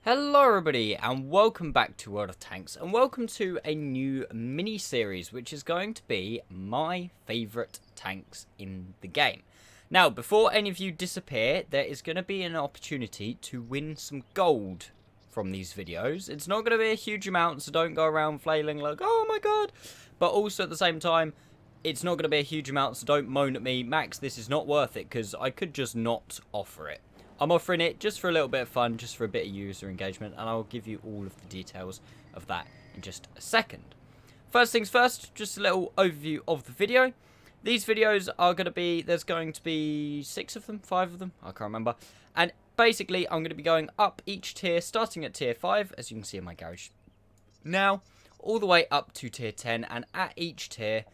Hello everybody and welcome back to World of Tanks and welcome to a new mini-series which is going to be my favourite tanks in the game. Now before any of you disappear, there is going to be an opportunity to win some gold from these videos. It's not going to be a huge amount, so don't go around flailing like, oh my god, but also at the same time it's not going to be a huge amount, so don't moan at me, Max, this is not worth it, because I could just not offer it. I'm offering it just for a little bit of fun, just for a bit of user engagement, and I'll give you all of the details of that in just a second. First things first, just a little overview of the video. These videos are going to be, there's going to be 6 of them, 5 of them, I can't remember. And basically, I'm going to be going up each tier, starting at tier 5, as you can see in my garage now, all the way up to tier 10, and at each tier,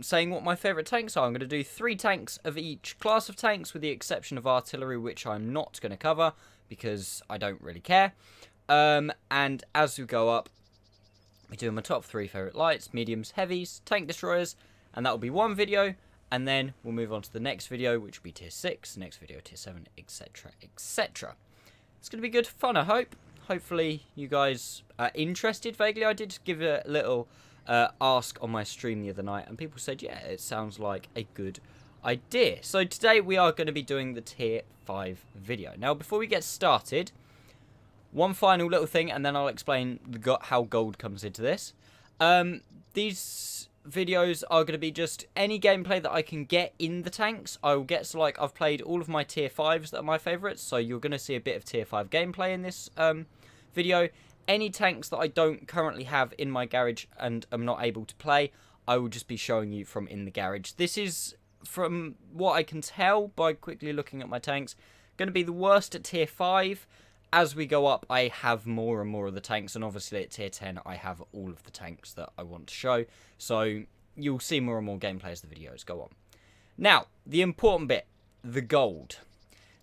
saying what my favourite tanks are. I'm going to do 3 tanks of each class of tanks, with the exception of artillery, which I'm not going to cover, because I don't really care. And as we go up, we're doing my top 3 favourite lights, mediums, heavies, tank destroyers, and that will be one video, and then we'll move on to the next video, which will be tier 6, the next video tier 7, etc, etc. It's going to be good fun, I hope. Hopefully you guys are interested vaguely. I did give a little ask on my stream the other night, and people said, yeah, it sounds like a good idea. So today we are going to be doing the tier 5 video. Now, before we get started, one final little thing, and then I'll explain how gold comes into this. These videos are going to be just any gameplay that I can get in the tanks. I will get, so like, I've played all of my tier 5s that are my favourites, so you're going to see a bit of tier 5 gameplay in this video. Any tanks that I don't currently have in my garage and am not able to play, I will just be showing you from in the garage. This is, from what I can tell by quickly looking at my tanks, going to be the worst at tier 5. As we go up, I have more and more of the tanks, and obviously at tier 10, I have all of the tanks that I want to show. So you'll see more and more gameplay as the videos go on. Now, the important bit, the gold.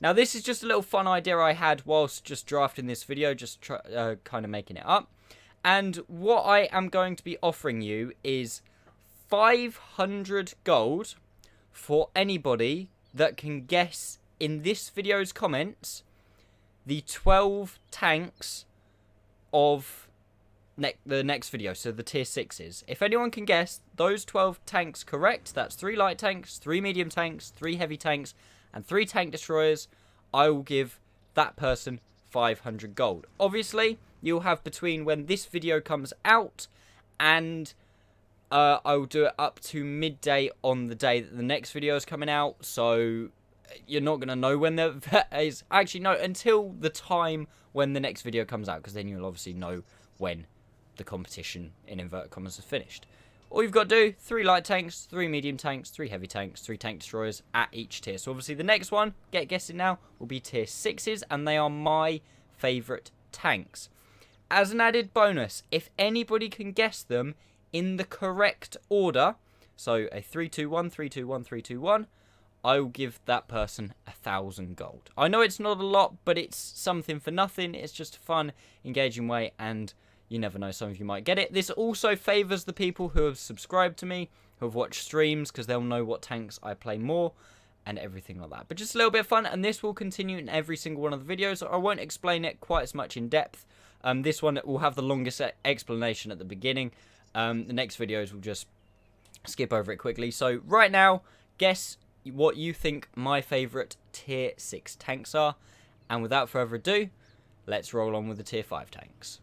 Now, this is just a little fun idea I had whilst just drafting this video, just kind of making it up. And what I am going to be offering you is 500 gold for anybody that can guess in this video's comments the 12 tanks of the next video, so the tier 6s. If anyone can guess those 12 tanks correct, that's 3 light tanks, 3 medium tanks, 3 heavy tanks, and 3 tank destroyers, I will give that person 500 gold. Obviously, you'll have between when this video comes out and I will do it up to midday on the day that the next video is coming out, so you're not going to know when there is. Actually, no, until the time when the next video comes out, because then you'll obviously know when the competition, in inverted commas, is finished. All you've got to do, 3 light tanks, 3 medium tanks, 3 heavy tanks, 3 tank destroyers at each tier. So obviously the next one, get guessing now, will be tier 6s, and they are my favourite tanks. As an added bonus, if anybody can guess them in the correct order, so a 3-2-1, 3-2-1, 3-2-1, I will give that person 1,000 gold. I know it's not a lot, but it's something for nothing. It's just a fun, engaging way, and you never know, some of you might get it. This also favours the people who have subscribed to me, who have watched streams, because they'll know what tanks I play more, and everything like that. But just a little bit of fun, and this will continue in every single one of the videos. I won't explain it quite as much in depth. This one will have the longest explanation at the beginning. The next videos will just skip over it quickly. So right now, guess what you think my favourite tier 6 tanks are. And without further ado, let's roll on with the tier 5 tanks.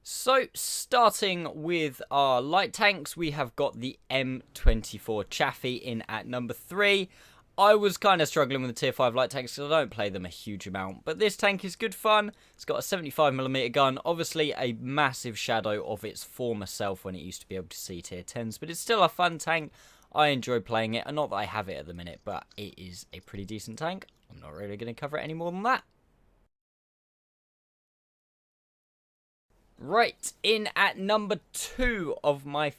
So, starting with our light tanks, we have got the M24 Chaffee in at number 3. I was kind of struggling with the tier 5 light tanks because I don't play them a huge amount. But this tank is good fun. It's got a 75mm gun. Obviously, a massive shadow of its former self when it used to be able to see tier 10s. But it's still a fun tank. I enjoy playing it. And not that I have it at the minute, but it is a pretty decent tank. I'm not really going to cover it any more than that. Right, in at number 2 of my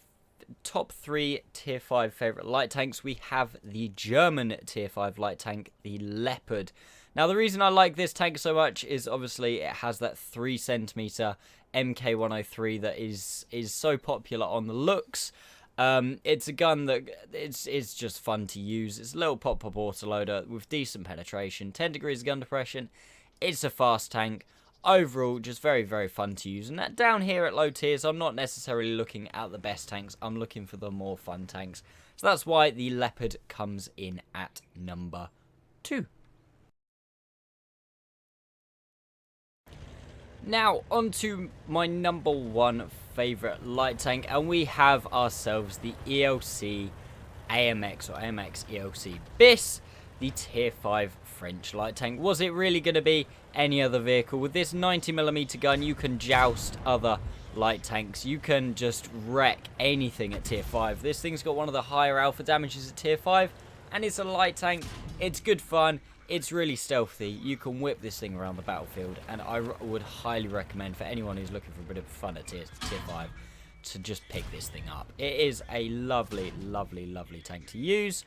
top 3 tier 5 favourite light tanks, we have the German tier 5 light tank, the Leopard. Now, the reason I like this tank so much is obviously it has that 3cm MK103 that is so popular on the looks. It's a gun that it's just fun to use. It's a little pop-pop autoloader with decent penetration, 10 degrees of gun depression. It's a fast tank. Overall, just very, very fun to use. And that down here at low tiers, I'm not necessarily looking at the best tanks. I'm looking for the more fun tanks. So that's why the Leopard comes in at number 2. Now, on to my number 1 favourite light tank, and we have ourselves the ELC AMX, or AMX ELC BIS, the Tier 5 French light tank. Was it really going to be any other vehicle? With this 90mm gun, you can joust other light tanks. You can just wreck anything at Tier 5. This thing's got one of the higher alpha damages at Tier 5, and it's a light tank. It's good fun. It's really stealthy. You can whip this thing around the battlefield, and I would highly recommend for anyone who's looking for a bit of fun at tier 5 to just pick this thing up. It is a lovely, lovely, lovely tank to use.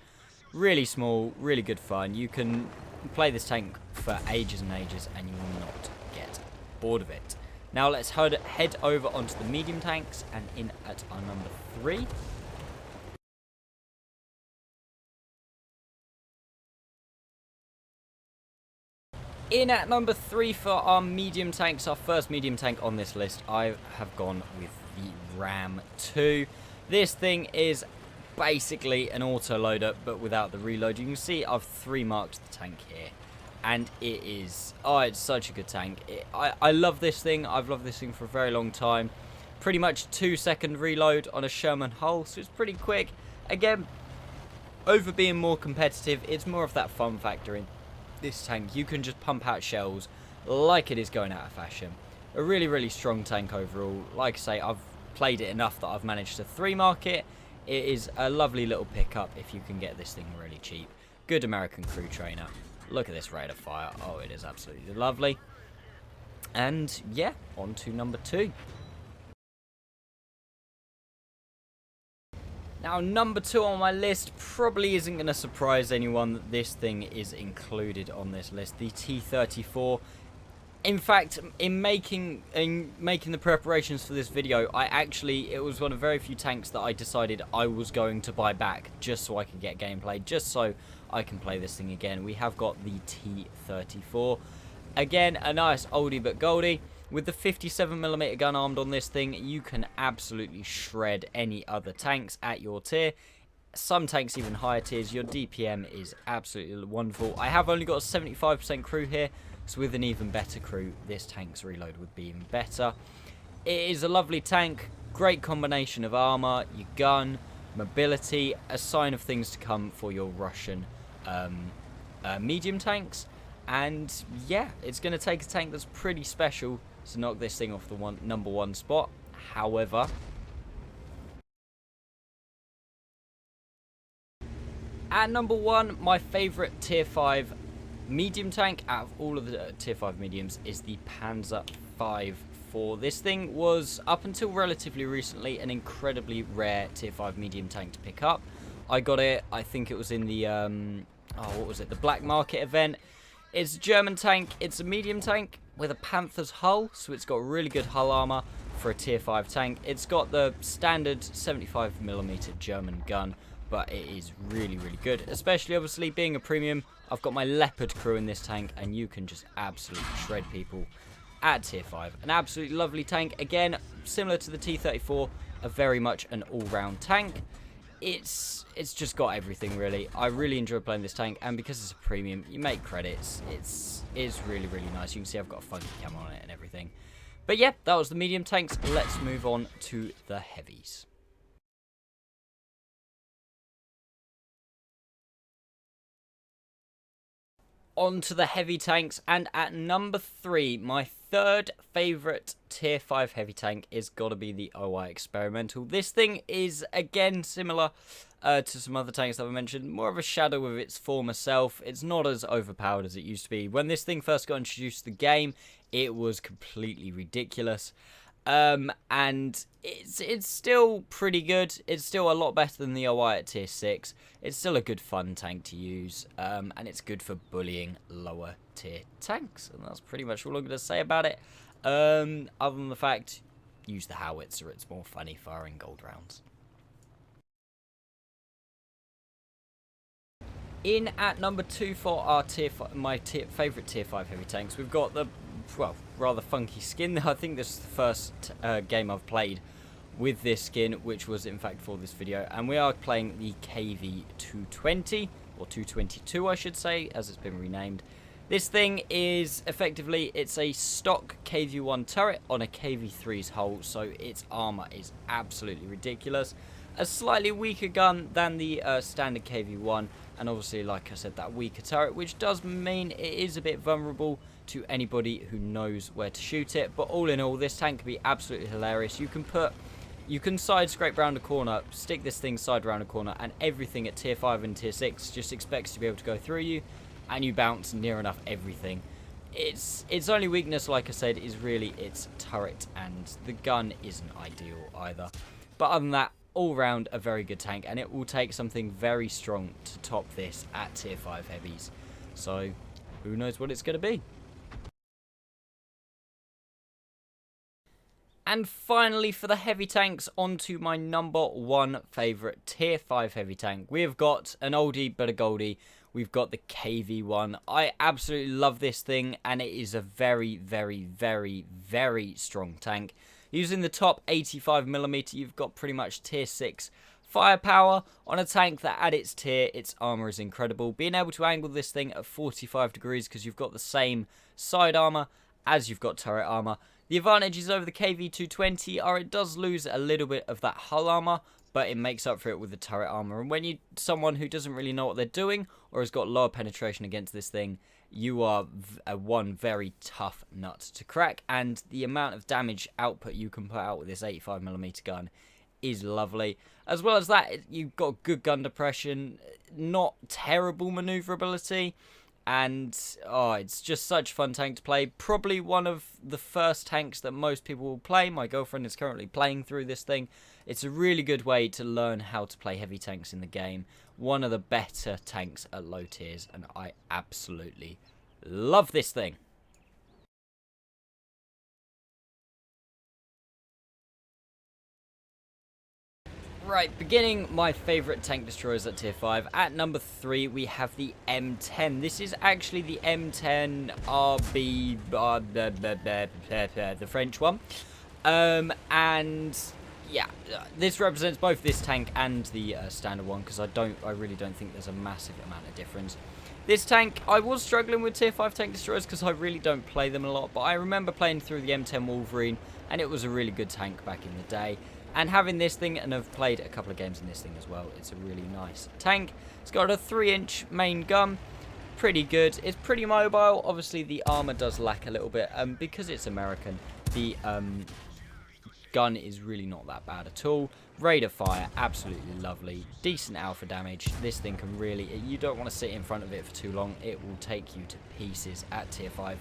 Really small, really good fun. You can play this tank for ages and ages, and you will not get bored of it. Now let's head over onto the medium tanks, and in at our number 3. In at number 3 for our medium tanks, our first medium tank on this list, I have gone with the Ram 2. This thing is basically an autoloader, but without the reload. You can see I've 3 marked the tank here, and it is, it's such a good tank. I love this thing. I've loved this thing for a very long time. Pretty much 2-second reload on a Sherman hull, so it's pretty quick. Again, over being more competitive, it's more of that fun factor in this tank. You can just pump out shells like it is going out of fashion. A really, really strong tank overall. Like I say, I've played it enough that I've managed to 3 mark it. It is a lovely little pickup if you can get this thing really cheap. Good American crew trainer. Look at this rate of fire. Oh, it is absolutely lovely. And yeah, on to number 2. Now, number 2 on my list probably isn't going to surprise anyone that this thing is included on this list. The T-34. In fact, in making the preparations for this video, it was one of very few tanks that I decided I was going to buy back just so I could get gameplay, just so I can play this thing again. We have got the T-34. Again, a nice oldie but goldie. With the 57mm gun armed on this thing, you can absolutely shred any other tanks at your tier. Some tanks even higher tiers. Your DPM is absolutely wonderful. I have only got a 75% crew here, so with an even better crew, this tank's reload would be even better. It is a lovely tank. Great combination of armor, your gun, mobility, a sign of things to come for your Russian medium tanks. And yeah, it's going to take a tank that's pretty special to knock this thing off the number 1 spot. However, at number 1, my favourite tier 5 medium tank out of all of the tier 5 mediums is the Panzer V4. This thing was, up until relatively recently, an incredibly rare tier 5 medium tank to pick up. I got it, I think it was in the, what was it, the Black Market event. It's a German tank. It's a medium tank with a Panther's hull, so it's got really good hull armor for a tier 5 tank. It's got the standard 75mm German gun, but it is really, really good, especially obviously being a premium. I've got my Leopard crew in this tank, and you can just absolutely shred people at tier 5. An absolutely lovely tank. Again, similar to the T-34, a very much an all-round tank. It's just got everything, really. I really enjoy playing this tank, and because it's a premium, you make credits. It's really, really nice. You can see I've got a funky camo on it and everything. But yeah, that was the medium tanks. Let's move on to the heavies. On to the heavy tanks, and at number 3, my third favourite tier 5 heavy tank is got to be the OI Experimental. This thing is, again, similar to some other tanks that I mentioned, more of a shadow of its former self. It's not as overpowered as it used to be. When this thing first got introduced to the game, it was completely ridiculous. And it's still pretty good. It's still a lot better than the OI at tier 6. It's still a good fun tank to use, and it's good for bullying lower tier tanks. And that's pretty much all I'm going to say about it. Other than the fact, use the howitzer. It's more funny firing gold rounds. In at number 2 for our my favourite tier 5 heavy tanks, we've got the, well, rather funky skin. I think this is the first game I've played with this skin, which was in fact for this video. And we are playing the KV-220, or 222 I should say, as it's been renamed. This thing is effectively, it's a stock KV-1 turret on a KV-3's hull, so its armour is absolutely ridiculous. A slightly weaker gun than the standard KV-1, and obviously, like I said, that weaker turret, which does mean it is a bit vulnerable to anybody who knows where to shoot it. But all in all, this tank can be absolutely hilarious. You can side scrape around a corner, stick this thing side around a corner, and everything at tier 5 and tier 6 just expects to be able to go through you, and you bounce near enough everything. Its only weakness, like I said, is really its turret, and the gun isn't ideal either. But other than that, all round a very good tank, and it will take something very strong to top this at tier 5 heavies. So who knows what it's going to be. And finally, for the heavy tanks, onto my number 1 favourite tier 5 heavy tank. We have got an oldie but a goldie. We've got the KV-1. I absolutely love this thing, and it is a very, very, very, very strong tank. Using the top 85mm, you've got pretty much tier 6 firepower on a tank that at its tier, its armour is incredible. Being able to angle this thing at 45 degrees because you've got the same side armour as you've got turret armour. The advantages over the KV-220 are it does lose a little bit of that hull armour, but it makes up for it with the turret armour. And when you're someone who doesn't really know what they're doing or has got lower penetration against this thing, you are one very tough nut to crack, and the amount of damage output you can put out with this 85mm gun is lovely. As well as that, you've got good gun depression, not terrible maneuverability, and oh, it's just such a fun tank to play. Probably one of the first tanks that most people will play. My girlfriend is currently playing through this thing. It's a really good way to learn how to play heavy tanks in the game. One of the better tanks at low tiers, and I absolutely love this thing. Right, beginning my favourite tank destroyers at tier 5. At number 3, we have the M10. This is actually the M10 RB, the French one. And yeah, this represents both this tank and the standard one, because I really don't think there's a massive amount of difference. This tank, I was struggling with tier 5 tank destroyers because I really don't play them a lot, but I remember playing through the M10 Wolverine, and it was a really good tank back in the day. And having this thing, and I've played a couple of games in this thing as well, it's a really nice tank. It's got a 3-inch main gun, pretty good. It's pretty mobile. Obviously, the armor does lack a little bit, because it's American. The gun is really not that bad at all. Rate of fire, absolutely lovely. Decent alpha damage. This thing can really, you don't want to sit in front of it for too long. It will take you to pieces at tier 5,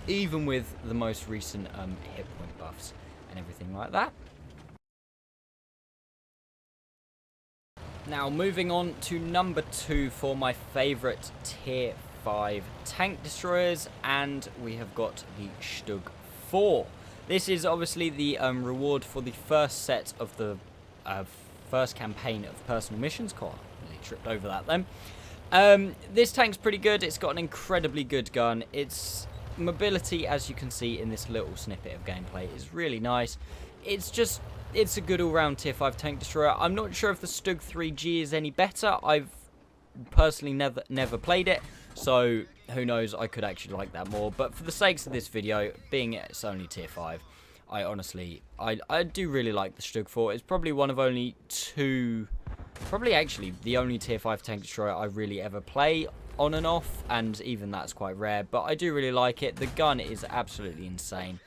even with the most recent hit point buffs and everything like that. Now, moving on to number 2 for my favourite tier 5 tank destroyers, and we have got the Stug 4. This is obviously the reward for the first set of the first campaign of personal missions. I really tripped over that then. This tank's pretty good. It's got an incredibly good gun. Its mobility, as you can see in this little snippet of gameplay, is really nice. It's a good all-round tier 5 tank destroyer. I'm not sure if the Stug 3G is any better. I've personally never played it, so who knows, I could actually like that more. But for the sakes of this video, being it's only tier 5, I honestly, I do really like the Stug 4. It's probably one of only 2, probably actually the only tier 5 tank destroyer I really ever play on and off, and even that's quite rare, but I do really like it. The gun is absolutely insane.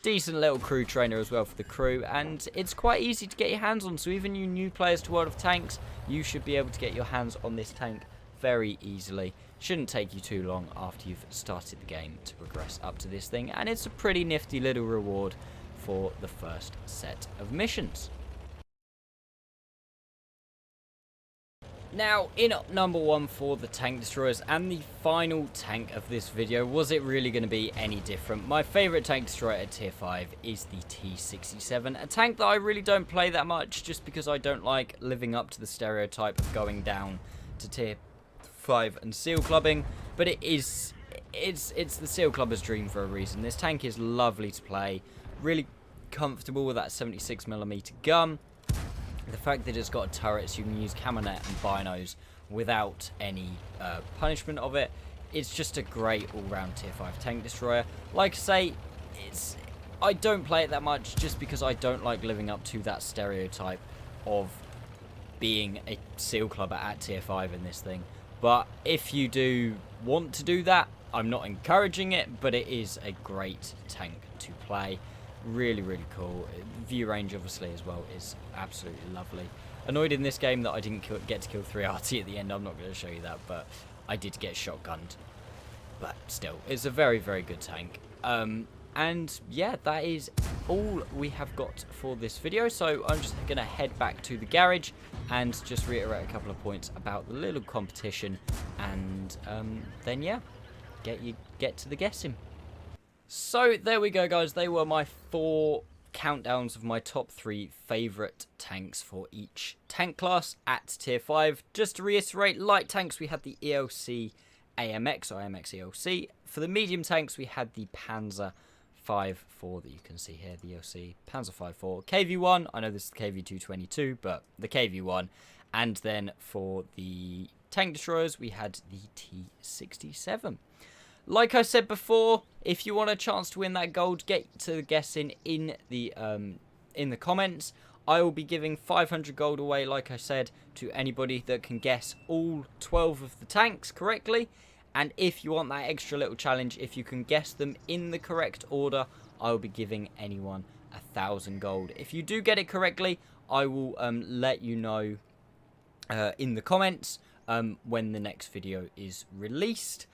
Decent little crew trainer as well for the crew, and it's quite easy to get your hands on, so even you new players to World of Tanks, you should be able to get your hands on this tank very easily. Shouldn't take you too long after you've started the game to progress up to this thing, and it's a pretty nifty little reward for the first set of missions. Now, in number 1 for the tank destroyers, and the final tank of this video, was it really going to be any different? My favourite tank destroyer at tier 5 is the T-67, a tank that I really don't play that much, just because I don't like living up to the stereotype of going down to tier 5 and seal clubbing, but it's the seal clubber's dream for a reason. This tank is lovely to play, really comfortable with that 76mm gun. The fact that it's got a turret so you can use Camonet and binos without any punishment of it. It's just a great all-round tier 5 tank destroyer. Like I say, I don't play it that much just because I don't like living up to that stereotype of being a seal clubber at tier 5 in this thing. But if you do want to do that, I'm not encouraging it, but it is a great tank to play. Really, really cool. View range, obviously, as well, is absolutely lovely. Annoyed in this game that I didn't get to kill 3 RT at the end. I'm not going to show you that, but I did get shotgunned. But still, it's a very, very good tank. And yeah, that is all we have got for this video. So I'm just going to head back to the garage and just reiterate a couple of points about the little competition. And then, yeah, get to the guessing. So there we go, guys. They were my 4 countdowns of my top 3 favourite tanks for each tank class at tier 5. Just to reiterate, light tanks, we had the ELC AMX or AMX ELC. For the medium tanks, we had the Panzer 5.4 that you can see here, the ELC Panzer 5.4. KV1, I know this is the KV222, but the KV1. And then for the tank destroyers, we had the T67. Like I said before, if you want a chance to win that gold, get to the guessing in the comments. I will be giving 500 gold away, like I said, to anybody that can guess all 12 of the tanks correctly. And if you want that extra little challenge, if you can guess them in the correct order, I will be giving anyone 1,000 gold. If you do get it correctly, I will let you know in the comments when the next video is released.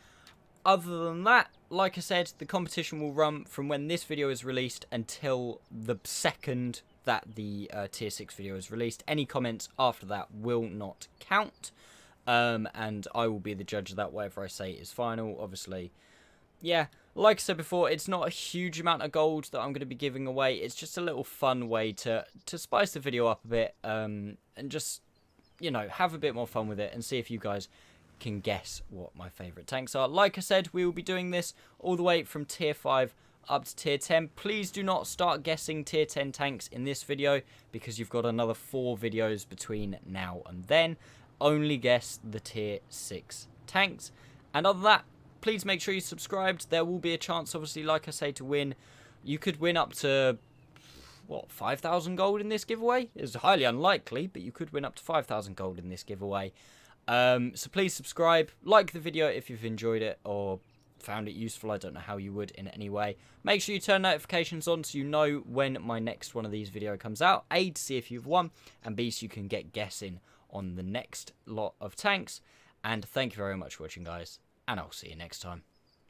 Other than that, like I said, the competition will run from when this video is released until the second that the tier 6 video is released. Any comments after that will not count. And I will be the judge of that. Whatever I say is final, obviously. Yeah, like I said before, it's not a huge amount of gold that I'm going to be giving away. It's just a little fun way to spice the video up a bit. And just, you know, have a bit more fun with it and see if you guys can guess what my favourite tanks are. Like I said, we will be doing this all the way from tier 5 up to tier 10. Please do not start guessing tier 10 tanks in this video because you've got another 4 videos between now and then. Only guess the tier 6 tanks. And other than that, please make sure you're subscribed. There will be a chance, obviously, like I say, to win. You could win up to, what, 5,000 gold in this giveaway? It's highly unlikely, but you could win up to 5,000 gold in this giveaway. So please subscribe, like the video if you've enjoyed it or found it useful. I don't know how you would in any way. Make sure you turn notifications on so you know when my next one of these videos comes out. A, to see if you've won, and B, so you can get guessing on the next lot of tanks. And thank you very much for watching, guys, and I'll see you next time.